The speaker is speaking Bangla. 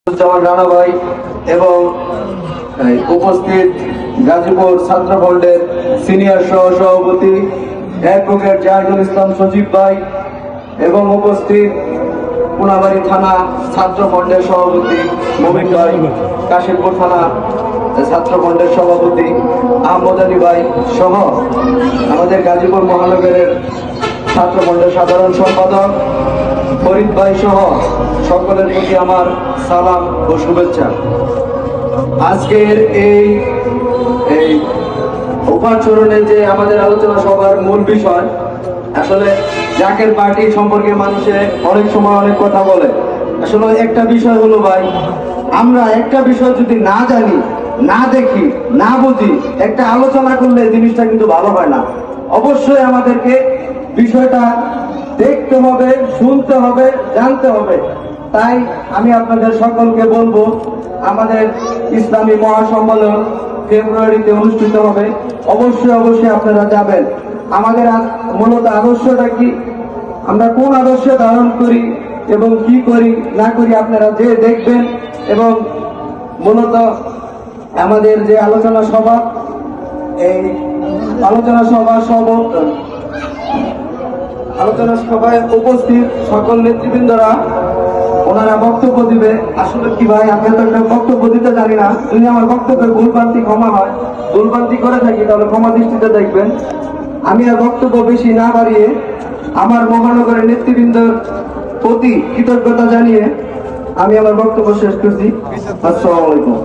রানা ভাই এবং উপস্থিত গাজীপুর ছাত্র ফ্রন্টের সিনিয়র সভাপতি অ্যাডভোকেট জাহিদুল ইসলাম সজীব ভাই এবং উপস্থিত কোনাবাড়ি থানা ছাত্র ফ্রন্টের সভাপতি মমিন ভাই, কাশিমপুর থানা ছাত্র ফ্রন্টের সভাপতি আহমদ আলী ভাই সহ আমাদের গাজীপুর মহানগরের ছাত্র ফ্রন্টের সাধারণ সম্পাদক ফরিদ ভাই সহ সকলের প্রতি আমার সালাম ও শুভেচ্ছা। আজকের এই উপাচরণে যে আমাদের আলোচনা সভার মূল বিষয়, আসলে জাকের পার্টি সম্পর্কে মানুষে অনেক সময় অনেক কথা বলে। আসলে একটা বিষয় হলো ভাই, আমরা একটা বিষয় যদি না জানি, না দেখি, না বুঝি, একটা আলোচনা করলে জিনিসটা কিন্তু ভালো হয় না। অবশ্যই আমাদেরকে বিষয়টা দেখতে হবে, শুনতে হবে, জানতে হবে। তাই আমি আপনাদের সকলকে বলবো, আমাদের ইসলামী মহাসম্মেলন ফেব্রুয়ারিতে অনুষ্ঠিত হবে, অবশ্যই আপনারা যাবেন। আমাদের মূলত আদর্শটা কি, আমরা কোন আদর্শ ধারণ করি এবং কি করি না করি আপনারা যে দেখবেন। এবং মূলত আমাদের যে আলোচনা সভা, এই আলোচনা সভায় উপস্থিত সকল নেতৃবৃন্দরা ওনারা বক্তব্য দিবে। আসলে কি ভাই, আমি তো একটা বক্তব্য দিতে জানি না, যদি আমার বক্তব্যে ভুলভ্রান্তি ক্ষমা হয়, ভুলভ্রান্তি করে থাকি তাহলে ক্ষমা দৃষ্টিতে দেখবেন। আমি আর বক্তব্য বেশি না বাড়িয়ে আমার মহানগরের নেতৃবৃন্দর প্রতি কৃতজ্ঞতা জানিয়ে আমি আমার বক্তব্য শেষ করছি। আসসালামু আলাইকুম।